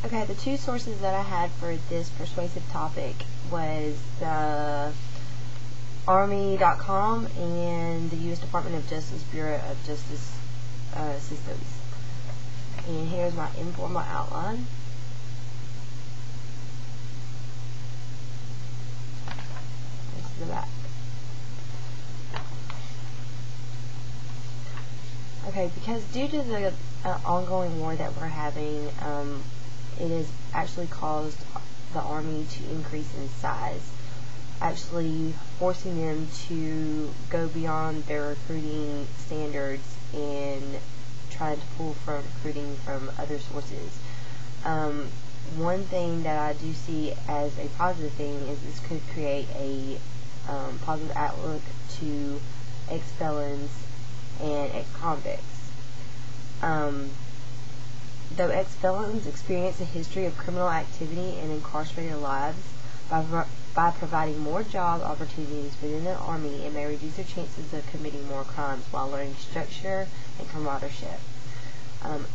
Okay, the two sources that I had for this persuasive topic was the Army.com and the U.S. Department of Justice Bureau of Justice Systems. And here's my informal outline. This is the back. Okay, because due to the ongoing war that we're having, it has actually caused the Army to increase in size, actually forcing them to go beyond their recruiting standards and trying to pull from recruiting from other sources. One thing that I do see as a positive thing is this could create a positive outlook to ex-felons and ex-convicts. Though ex-felons experience a history of criminal activity and incarcerated lives, by providing more job opportunities within the Army, it may reduce their chances of committing more crimes while learning structure and camaraderie.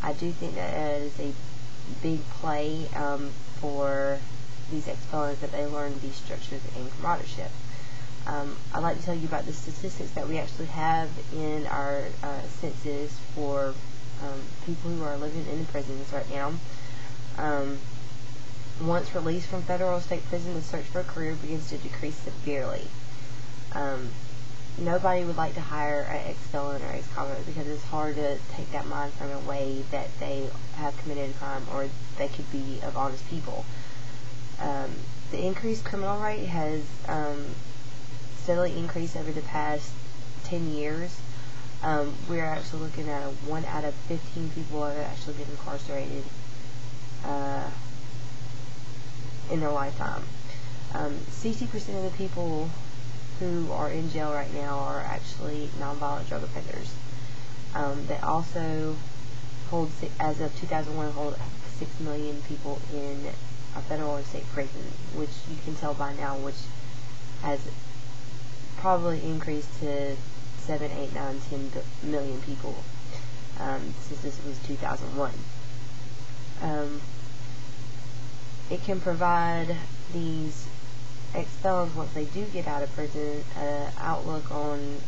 I do think that is a big play for these ex-felons, that they learn these structures and camaraderie. I'd like to tell you about the statistics that we actually have in our census for people who are living in the prisons right now. Once released from federal or state prison, the search for a career begins to decrease severely. Nobody would like to hire an ex-felon or ex-convict because it's hard to take that mind frame away that they have committed a crime or they could be of honest people. The increased criminal rate has steadily increased over the past 10 years. We're actually looking at 1 out of 15 people that actually get incarcerated in their lifetime. 60% of the people who are in jail right now are actually nonviolent drug offenders. They also hold, as of 2001, hold 6 million people in a federal and state prison, which you can tell by now, which has probably increased to 7, 8, 9, 10 million people since this was 2001. It can provide these ex-felons, once they do get out of prison, an outlook on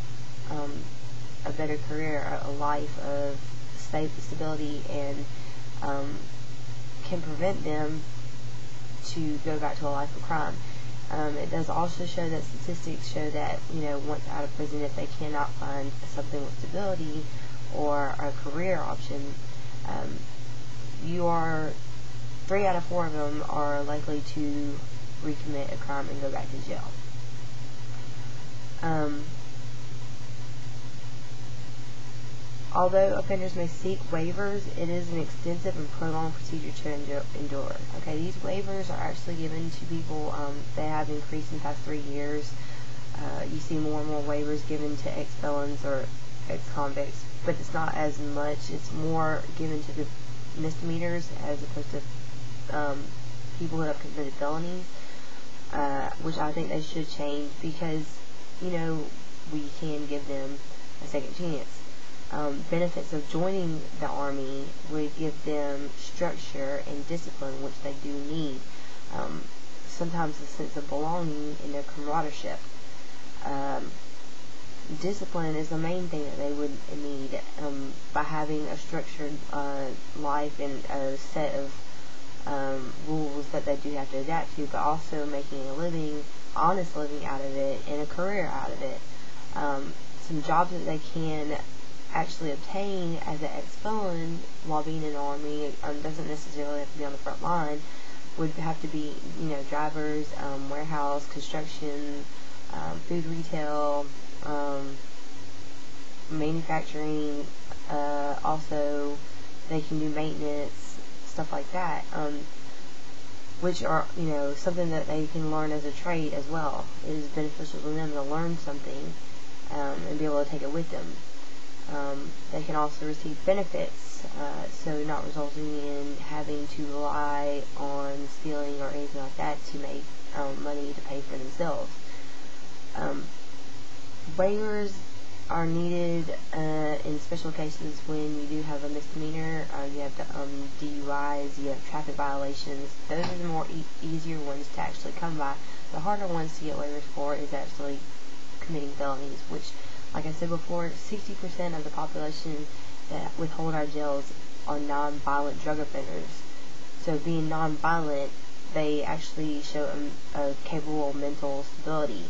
a better career, a life of stability, and can prevent them to go back to a life of crime. It does also show that statistics show that, once out of prison, if they cannot find something with stability or a career option, 3 out of 4 of them are likely to recommit a crime and go back to jail. Although offenders may seek waivers, it is an extensive and prolonged procedure to endure. Okay, these waivers are actually given to people that have increased in the past 3 years. You see more and more waivers given to ex-felons or ex-convicts, but it's not as much. It's more given to the misdemeanors as opposed to people who have committed felonies, which I think they should change because, we can give them a second chance. Benefits of joining the Army would give them structure and discipline, which they do need. Sometimes a sense of belonging in their camaraderie. Discipline is the main thing that they would need by having a structured life and a set of rules that they do have to adapt to, but also making a living, honest living out of it, and a career out of it. Some jobs that they can actually obtain as an ex-felon while being in the Army, doesn't necessarily have to be on the front line, would have to be, drivers, warehouse, construction, food retail, manufacturing, also they can do maintenance, stuff like that, which are, something that they can learn as a trade as well. It is beneficial to them to learn something and be able to take it with them. They can also receive benefits, so not resulting in having to rely on stealing or anything like that to make money to pay for themselves. Waivers are needed in special cases when you do have a misdemeanor. You have the DUIs, you have traffic violations. Those are the more easier ones to actually come by. The harder ones to get waivers for is actually committing felonies, which, like I said before, 60% of the population that withhold our jails are non-violent drug offenders. So being non-violent, they actually show a capable mental stability,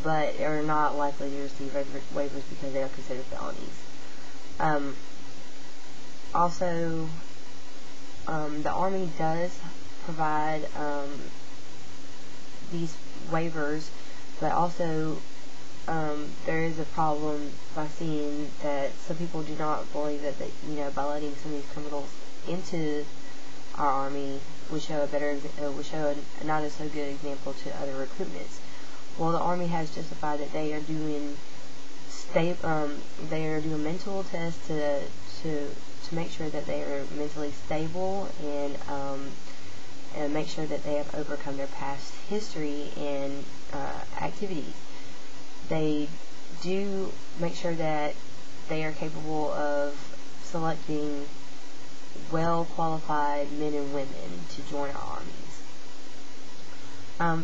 but are not likely to receive waivers because they are considered felonies. Also, the Army does provide these waivers, but also there is a problem by seeing that some people do not believe that by letting some of these criminals into our Army would show a not as so good example to other recruitments. Well, the Army has justified that they are doing mental tests to make sure that they are mentally stable and make sure that they have overcome their past history and activities. They do make sure that they are capable of selecting well-qualified men and women to join our armies.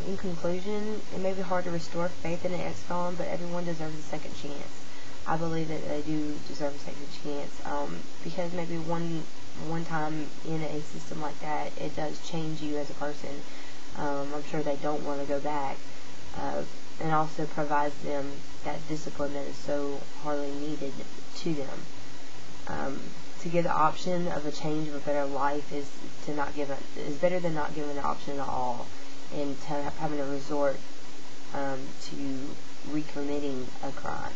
In conclusion, it may be hard to restore faith in an ex-felon, but everyone deserves a second chance. I believe that they do deserve a second chance because maybe one time in a system like that, it does change you as a person. I'm sure they don't want to go back, and also provides them that discipline that is so hardly needed to them. To give the option of a change of a better life is better than not giving the option at all, and having to resort to recommitting a crime.